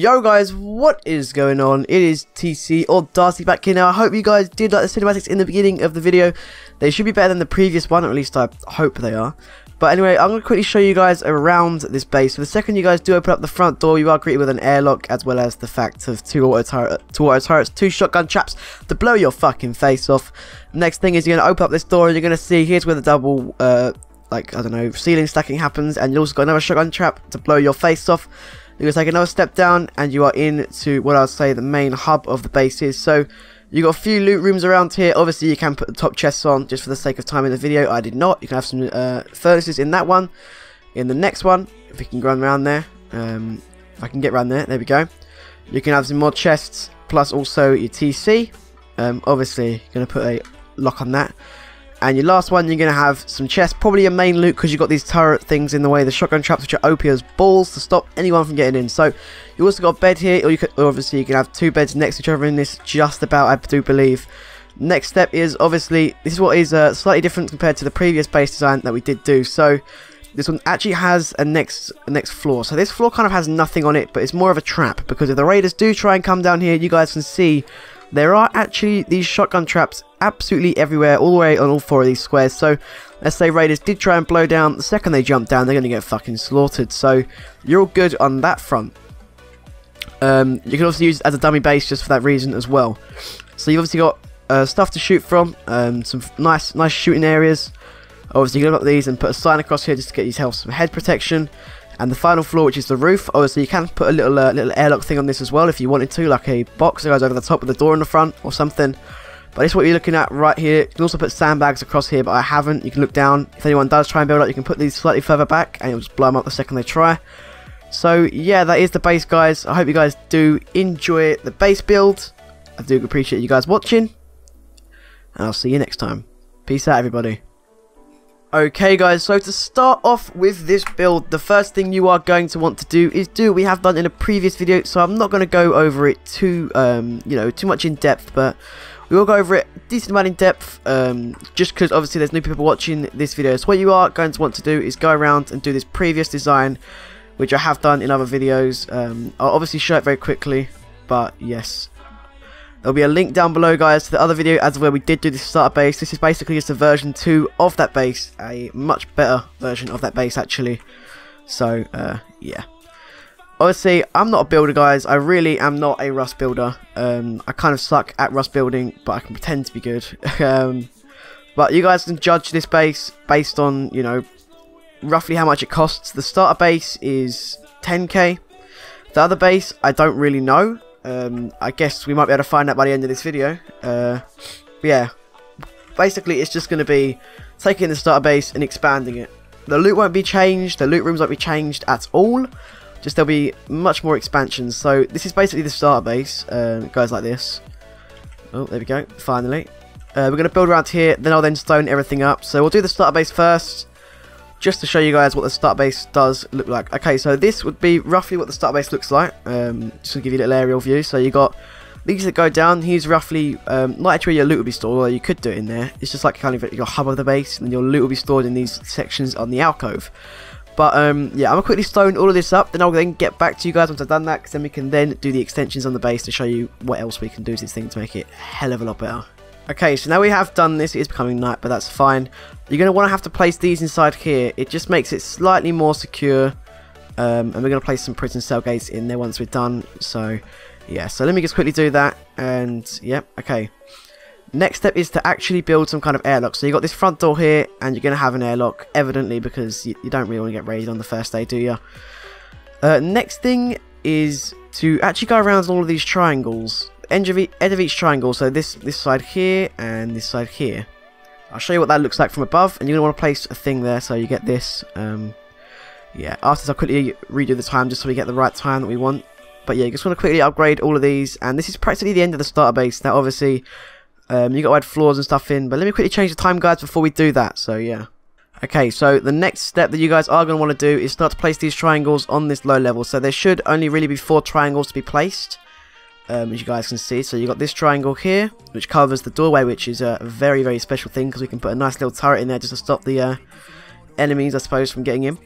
Yo guys, what is going on? It is TC or Darcy back here now. I hope you guys did like the cinematics in the beginning of the video. They should be better than the previous one, or at least I hope they are. But anyway, I'm going to quickly show you guys around this base. So the second you guys do open up the front door, you are greeted with an airlock, as well as the fact of two auto turrets, two shotgun traps to blow your fucking face off. Next thing is you're going to open up this door and you're going to see here's where the double like, I don't know, ceiling stacking happens, and you also got another shotgun trap to blow your face off. You're going to take another step down and you are into what I would say the main hub of the base is. So you got a few loot rooms around here. Obviously you can put the top chests on just for the sake of time in the video. I did not. You can have some furnaces in that one. In the next one, if we can run around there, if I can get around there, there we go. You can have some more chests plus also your TC. Obviously you're going to put a lock on that. And your last one, you're going to have some chests, probably your main loot, because you've got these turret things in the way, the shotgun traps, which are OP as balls to stop anyone from getting in. So you also got a bed here, or you could, obviously you can have two beds next to each other in this, just about, I do believe. Next step is, obviously, this is what is slightly different compared to the previous base design that we did do. So this one actually has a next floor. So this floor kind of has nothing on it, but it's more of a trap, because if the raiders do try and come down here, you guys can see there are actually these shotgun traps absolutely everywhere, all the way on all four of these squares. So let's say raiders did try and blow down, the second they jump down, they're going to get fucking slaughtered. So you're all good on that front. You can also use it as a dummy base just for that reason as well. So you've obviously got stuff to shoot from, some nice shooting areas. Obviously you can look at these and put a sign across here just to get yourself some head protection. And the final floor, which is the roof, obviously you can put a little airlock thing on this as well if you wanted to, like a box that goes over the top with a door in the front or something. But this is what you're looking at right here. You can also put sandbags across here, but I haven't. You can look down. If anyone does try and build up, you can put these slightly further back and it'll just blow them up the second they try. So yeah, that is the base, guys. I hope you guys do enjoy the base build. I do appreciate you guys watching, and I'll see you next time. Peace out, everybody. Okay guys, so to start off with this build, the first thing you are going to want to do is do what we have done in a previous video. So I'm not going to go over it too much in depth, but we will go over it a decent amount in depth, just because obviously there's new people watching this video. So what you are going to want to do is go around and do this previous design, which I have done in other videos. I'll obviously show it very quickly, but yes. There'll be a link down below, guys, to the other video as where we did do the starter base. This is basically just a version 2 of that base, a much better version of that base actually. So yeah. Obviously, I'm not a builder, guys. I really am not a rust builder. I kind of suck at rust building, but I can pretend to be good. But you guys can judge this base based on, you know, roughly how much it costs. The starter base is 10k. The other base, I don't really know. I guess we might be able to find out by the end of this video. Yeah, basically it's just going to be taking the starter base and expanding it. The loot won't be changed, the loot rooms won't be changed at all, just there'll be much more expansions. So this is basically the starter base. It goes like this. Oh, there we go, finally. We're going to build around here, then I'll then stone everything up. So we'll do the starter base first, just to show you guys what the start base does look like. Okay, so this would be roughly what the start base looks like. Just to give you a little aerial view. So you got these that go down. Here's roughly not actually where your loot will be stored, or you could do it in there. It's just like kind of your hub of the base, and then your loot will be stored in these sections on the alcove. But yeah, I'm gonna quickly stone all of this up. Then I'll then get back to you guys once I've done that, because then we can then do the extensions on the base to show you what else we can do to this thing to make it a hell of a lot better. Okay, so now we have done this. It is becoming night, but that's fine. You're going to want to have to place these inside here. It just makes it slightly more secure. And we're going to place some prison cell gates in there once we're done. So, yeah. So let me just quickly do that. And, yep, okay. Next step is to actually build some kind of airlock. So you've got this front door here, and you're going to have an airlock, evidently, because you don't really want to get raided on the first day, do you? Next thing is to actually go around all of these triangles. End of each triangle, so this side here and this side here. I'll show you what that looks like from above, and you're going to want to place a thing there so you get this. Yeah, after this I'll quickly redo the time just so we get the right time that we want. But yeah, you just want to quickly upgrade all of these, and this is practically the end of the starter base. Now obviously you got to add floors and stuff in, but let me quickly change the time, guys, before we do that. So yeah. Okay, so the next step that you guys are going to want to do is start to place these triangles on this low level. So there should only really be 4 triangles to be placed. As you guys can see, so you got this triangle here, which covers the doorway, which is a very, very special thing, because we can put a nice little turret in there just to stop the enemies, I suppose, from getting in.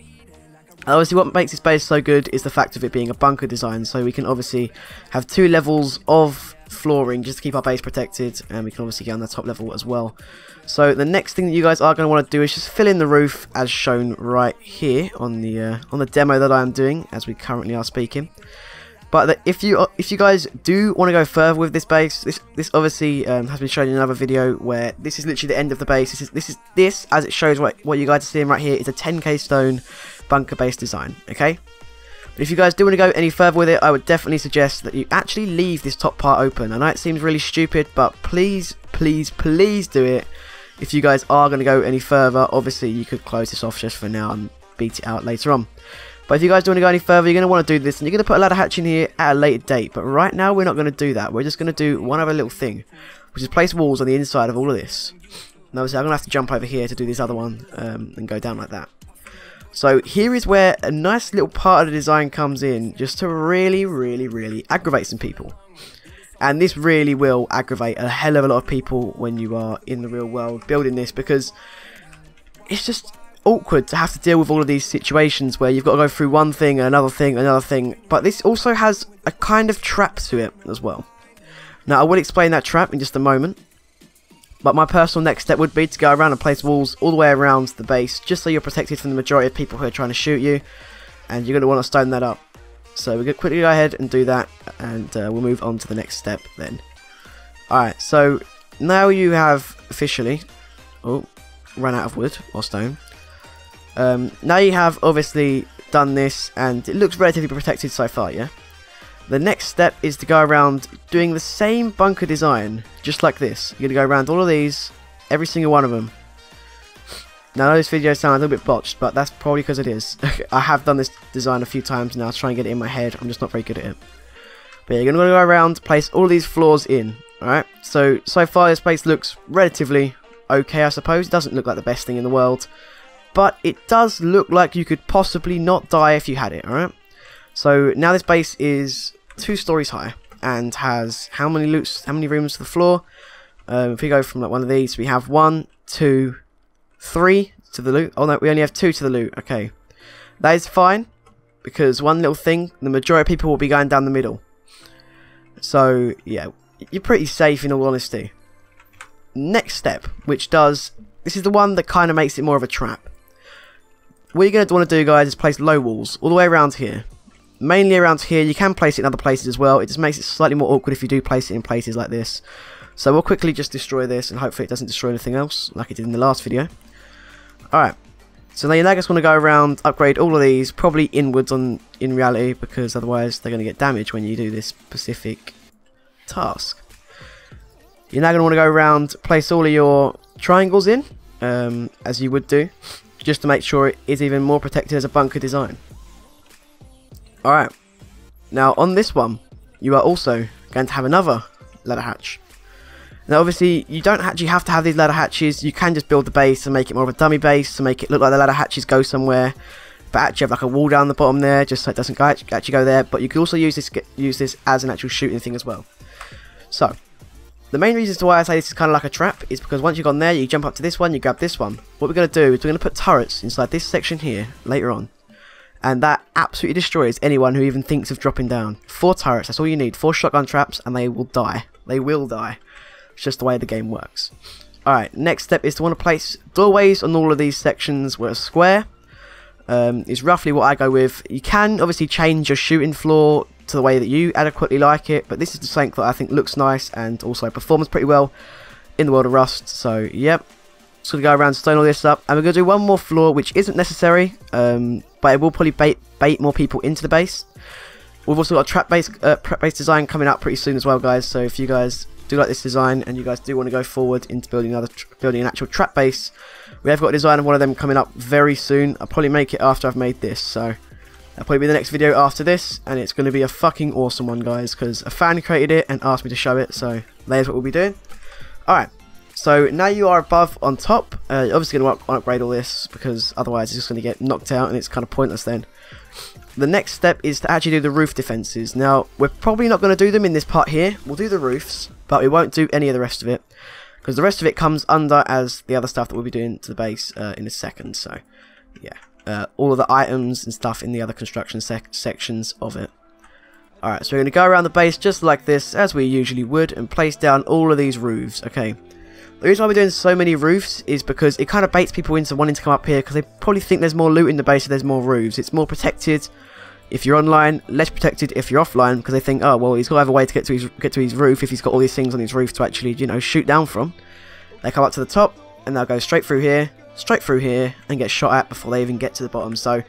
Obviously what makes this base so good is the fact of it being a bunker design, so we can obviously have 2 levels of flooring just to keep our base protected, and we can obviously get on the top level as well. So the next thing that you guys are going to want to do is just fill in the roof as shown right here on the demo that I am doing as we currently are speaking. But if you guys do want to go further with this base, this obviously has been shown in another video where this is literally the end of the base. This as it shows what you guys are seeing right here is a 10k stone bunker base design. Okay, but if you guys do want to go any further with it, I would definitely suggest that you actually leave this top part open. I know it seems really stupid, but please do it. If you guys are going to go any further, obviously you could close this off just for now and beat it out later on. But if you guys do want to go any further, you're going to want to do this, and you're going to put a ladder hatch in here at a later date. But right now, we're not going to do that. We're just going to do one other little thing, which is place walls on the inside of all of this. And obviously, I'm going to have to jump over here to do this other one and go down like that. So here is where a nice little part of the design comes in, just to really aggravate some people. And this really will aggravate a hell of a lot of people when you are in the real world building this, because it's just awkward to have to deal with all of these situations where you've got to go through one thing and another thing and another thing. But this also has a kind of trap to it as well. Now I will explain that trap in just a moment, but my personal next step would be to go around and place walls all the way around the base, just so you're protected from the majority of people who are trying to shoot you, and you're going to want to stone that up. So we're going to quickly go ahead and do that, and we'll move on to the next step then. Alright, so now you have officially run out of wood or stone. Now you have obviously done this, and it looks relatively protected so far, yeah? The next step is to go around doing the same bunker design, just like this. You're going to go around all of these, every single one of them. Now this video sounds a little bit botched, but that's probably because it is. I have done this design a few times now to try and get it in my head. I'm just not very good at it. But yeah, you're going to go around, place all these floors in. Alright, so far this place looks relatively okay, I suppose. It doesn't look like the best thing in the world, but it does look like you could possibly not die if you had it, alright? So now this base is 2 stories high and has how many rooms to the floor? If we go from like one of these, we have 1, 2, 3 to the loot. Oh no, we only have 2 to the loot. Okay, that is fine, because one little thing, the majority of people will be going down the middle. So yeah, you're pretty safe in all honesty. Next step, this is the one that kind of makes it more of a trap. What you're going to want to do, guys, is place low walls all the way around here. Mainly around here. You can place it in other places as well. It just makes it slightly more awkward if you do place it in places like this. So we'll quickly just destroy this, and hopefully it doesn't destroy anything else like it did in the last video. Alright, so now you just want to go around, upgrade all of these, probably inwards in reality, because otherwise they're going to get damaged when you do this specific task. You're now going to want to go around, place all of your triangles in, as you would do, just to make sure it is even more protected as a bunker design. Alright, now on this one, you are also going to have another ladder hatch. Now obviously, you don't actually have to have these ladder hatches. You can just build the base and make it more of a dummy base to make it look like the ladder hatches go somewhere, but actually have like a wall down the bottom there, just so it doesn't actually go there. But you can also use this as an actual shooting thing as well. So the main reasons why I say this is kind of like a trap is because once you've gone there, you jump up to this one, you grab this one. What we're going to do is we're going to put turrets inside this section here later on, and that absolutely destroys anyone who even thinks of dropping down. 4 turrets, that's all you need. 4 shotgun traps, and they will die. They will die. It's just the way the game works. Alright, next step is to want to place doorways on all of these sections where a square is roughly what I go with. You can obviously change your shooting floor to the way that you adequately like it, but this is the something that I think looks nice and also performs pretty well in the world of Rust. So yep, just going to go around and stone all this up, and we're going to do one more floor which isn't necessary, but it will probably bait more people into the base. We've also got a trap base design coming up pretty soon as well, guys, so if you guys do like this design and you guys do want to go forward into building an actual trap base, we have got a design of one of them coming up very soon. I'll probably make it after I've made this, so that'll probably be the next video after this, and it's going to be a fucking awesome one, guys, because a fan created it and asked me to show it, so there's what we'll be doing. Alright, so now you are above on top. You're obviously going to upgrade all this, because otherwise it's just going to get knocked out and it's kind of pointless then. The next step is to actually do the roof defences. Now, we're probably not going to do them in this part here. We'll do the roofs, but we won't do any of the rest of it, because the rest of it comes under as the other stuff that we'll be doing to the base in a second. So, yeah. all of the items and stuff in the other construction sections of it. Alright, so we're going to go around the base just like this, as we usually would, and place down all of these roofs. Okay. The reason why we're doing so many roofs is because it kind of baits people into wanting to come up here, because they probably think there's more loot in the base if there's more roofs. It's more protected if you're online, less protected if you're offline, because they think, oh, well, he's got to have a way to get to his roof if he's got all these things on his roof to actually, you know, shoot down from. They come up to the top, and they'll go straight through here, and get shot at before they even get to the bottom. So it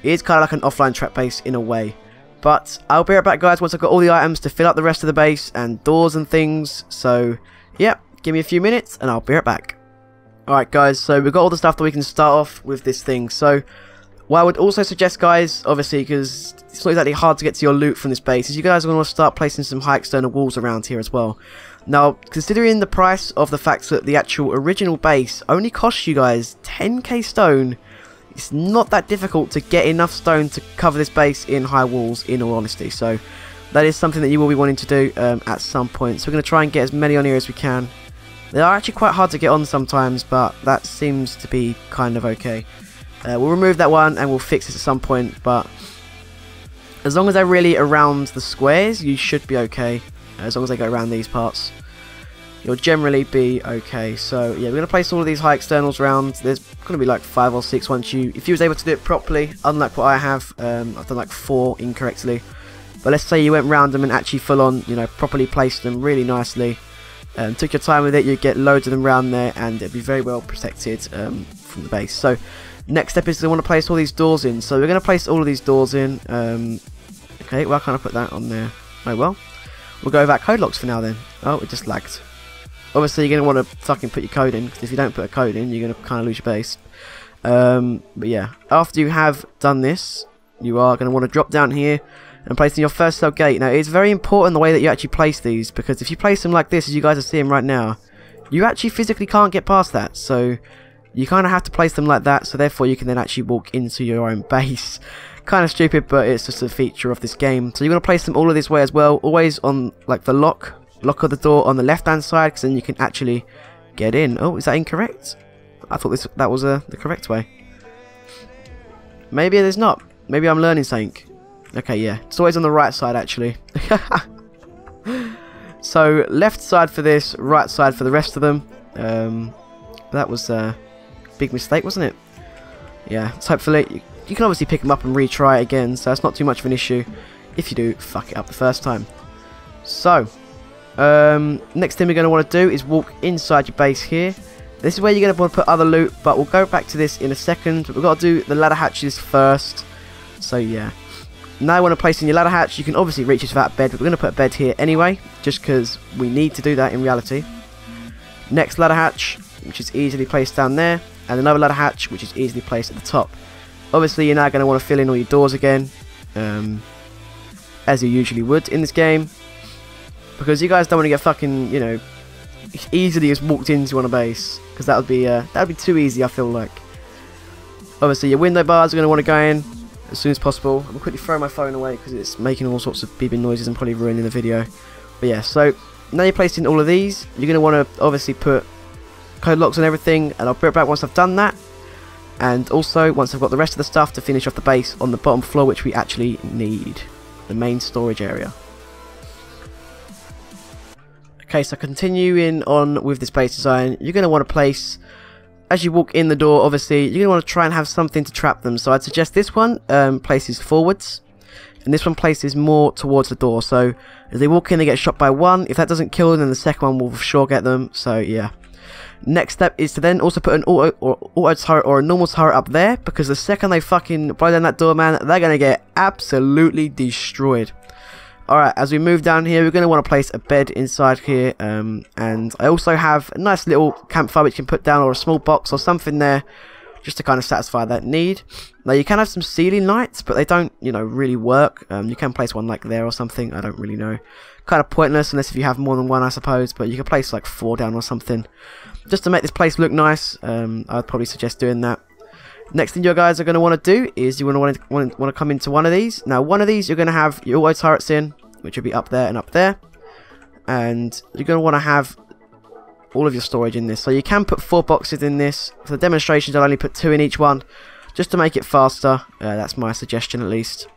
is kind of like an offline trap base in a way. But I'll be right back, guys, once I've got all the items to fill up the rest of the base and doors and things. So, yeah, give me a few minutes and I'll be right back. Alright, guys, so we've got all the stuff that we can start off with this thing. So, what I would also suggest, guys, obviously, because it's not exactly hard to get to your loot from this base, is you guys are going to start placing some high external walls around here as well. Now, considering the price of the fact that the actual original base only costs you guys 10k stone, it's not that difficult to get enough stone to cover this base in high walls, in all honesty. So that is something that you will be wanting to do at some point. So we're going to try and get as many on here as we can. They are actually quite hard to get on sometimes, but that seems to be kind of okay. We'll remove that one and we'll fix it at some point, but as long as they're really around the squares, you should be okay. As long as they go around these parts, you'll generally be okay. So yeah, we're going to place all of these high externals around. There's going to be like 5 or 6 if you was able to do it properly, unlike what I have. I've done like 4 incorrectly. But let's say you went round them and actually full on, you know, properly placed them really nicely. Took your time with it, you'd get loads of them around there and it'd be very well protected from the base. So next step is we want to place all these doors in. So we're going to place all of these doors in. Okay, well, I can't put that on there. Oh well. We'll go without code locks for now then. Oh, it just lagged. Obviously, you're going to want to fucking put your code in, because if you don't put a code in, you're going to kind of lose your base. But yeah, after you have done this, you are going to want to drop down here and place in your first cell gate. Now, it's very important the way that you actually place these, because if you place them like this, as you guys are seeing right now, you actually physically can't get past that. So you kind of have to place them like that, so therefore you can then actually walk into your own base. Kind of stupid, but it's just a feature of this game. So you're going to place them all of this way as well, always on like the lock of the door on the left hand side, because then you can actually get in. Oh, is that incorrect? I thought that was the correct way. Maybe it is not. Maybe I'm learning something. Okay, yeah, it's always on the right side actually. So left side for this, right side for the rest of them. That was a big mistake, wasn't it? Yeah, so hopefully you can obviously pick them up and retry it again, so it's not too much of an issue if you do fuck it up the first time. So next thing we're going to want to do is walk inside your base here. This is where you're going to want to put other loot, but we'll go back to this in a second. But we've got to do the ladder hatches first. So yeah, now you want to place in your ladder hatch. You can obviously reach this without a bed, but we're going to put a bed here anyway, just because we need to do that in reality. Next ladder hatch, which is easily placed down there, and another ladder hatch which is easily placed at the top. Obviously you're now going to want to fill in all your doors again, as you usually would in this game, because you guys don't want to get fucking, you know, easily just walked into on a base, because that would be too easy, I feel like. Obviously your window bars are going to want to go in as soon as possible. I'm going to quickly throw my phone away because it's making all sorts of beeping noises and probably ruining the video. But yeah, so now you're placing all of these, you're going to want to obviously put code locks on everything, and I'll be right back once I've done that. And also once I've got the rest of the stuff to finish off the base on the bottom floor, which we actually need, the main storage area. Okay, so continuing on with this base design, you're going to want to place, as you walk in the door, obviously you're going to want to try and have something to trap them. So I'd suggest this one places forwards, and this one places more towards the door. So as they walk in, they get shot by one. If that doesn't kill them, then the second one will for sure get them. So yeah. Next step is to then also put an auto turret or a normal turret up there, because the second they fucking blow down that door, man, they're going to get absolutely destroyed. Alright, as we move down here, we're going to want to place a bed inside here, and I also have a nice little campfire which you can put down, or a small box or something there, just to kind of satisfy that need. Now you can have some ceiling lights, but they don't, you know, really work. You can place one like there or something, I don't really know. Kind of pointless unless if you have more than one, I suppose, but you can place like 4 down or something, just to make this place look nice. I'd probably suggest doing that. Next thing you guys are going to want to do is you want to come into one of these. Now one of these you're going to have your auto turrets in, which will be up there and up there, and you're going to want to have all of your storage in this. So you can put 4 boxes in this. For the demonstrations I'll only put 2 in each one, just to make it faster. That's my suggestion at least.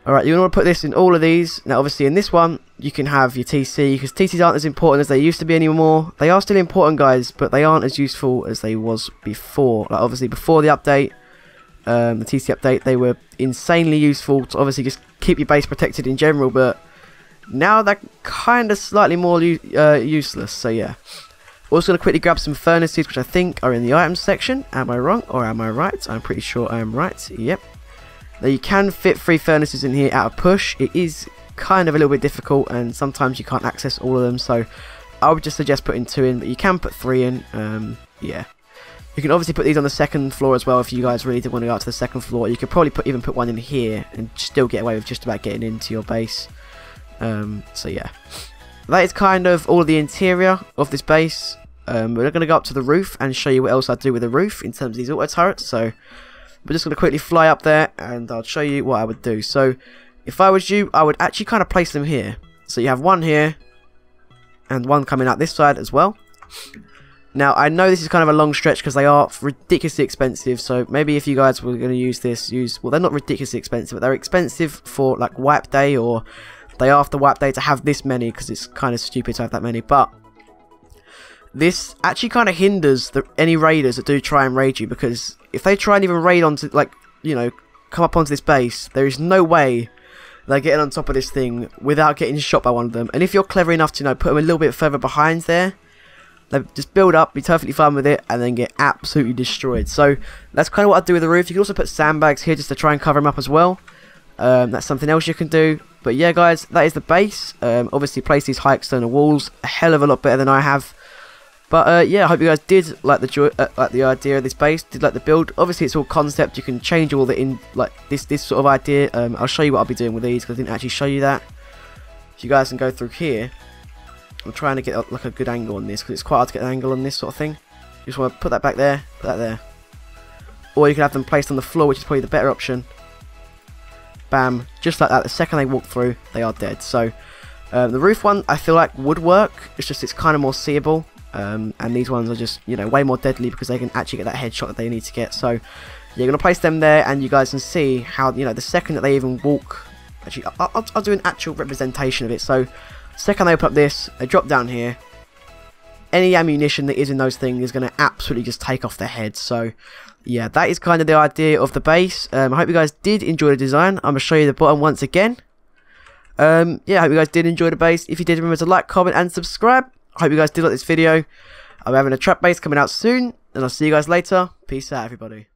Alright, you want to put this in all of these. Now obviously in this one you can have your TC, because TCs aren't as important as they used to be anymore. They are still important, guys, but they aren't as useful as they was before. Like obviously before the update, the TC update, they were insanely useful to obviously just keep your base protected in general, but now they're kind of slightly more useless. So yeah. Also going to quickly grab some furnaces, which I think are in the items section. Am I wrong or am I right? I'm pretty sure I am right. Yep. Now you can fit 3 furnaces in here at a push. It is kind of a little bit difficult, and sometimes you can't access all of them, so I would just suggest putting 2 in, but you can put 3 in. Yeah. You can obviously put these on the second floor as well if you guys really did want to go out to the second floor. You could probably even put 1 in here and still get away with just about getting into your base. So yeah. That is kind of all of the interior of this base. We're going to go up to the roof and show you what else I do with the roof in terms of these auto turrets. So we're just going to quickly fly up there and I'll show you what I would do. So if I was you, I would actually kind of place them here. So you have 1 here and 1 coming out this side as well. Now I know this is kind of a long stretch because they are ridiculously expensive. So maybe if you guys were going to use this, well, they're not ridiculously expensive, but they're expensive for like wipe day or day after wipe day to have this many, because it's kind of stupid to have that many. But this actually kind of hinders any raiders that do try and raid you, because if they try and even raid onto, like, you know, come up onto this base, there is no way they're getting on top of this thing without getting shot by one of them. And if you're clever enough to, you know, put them a little bit further behind there, they just build up, be perfectly fine with it, and then get absolutely destroyed. So that's kind of what I do with the roof. You can also put sandbags here just to try and cover them up as well. That's something else you can do. But yeah, guys, that is the base. Obviously, place these high external walls a hell of a lot better than I have. But yeah, I hope you guys did like the idea of this base, did like the build. Obviously, it's all concept. You can change all the this sort of idea. I'll show you what I'll be doing with these, because I didn't actually show you that. If you guys can go through here, I'm trying to get like a good angle on this, because it's quite hard to get an angle on this sort of thing. You just want to put that back there, put that there, or you can have them placed on the floor, which is probably the better option. Bam, just like that. The second they walk through, they are dead. So the roof one I feel like would work. It's just it's kind of more seeable. And these ones are just, you know, way more deadly because they can actually get that headshot that they need to get. So you're going to place them there, and you guys can see how, you know, the second that they even walk, actually I'll do an actual representation of it. So the second they open up this, they drop down here, any ammunition that is in those things is going to absolutely just take off their heads. So yeah, that is kind of the idea of the base. I hope you guys did enjoy the design. I'm going to show you the bottom once again. Yeah, I hope you guys did enjoy the base. If you did, remember to like, comment and subscribe. I hope you guys did like this video. I'm having a trap base coming out soon, and I'll see you guys later. Peace out, everybody.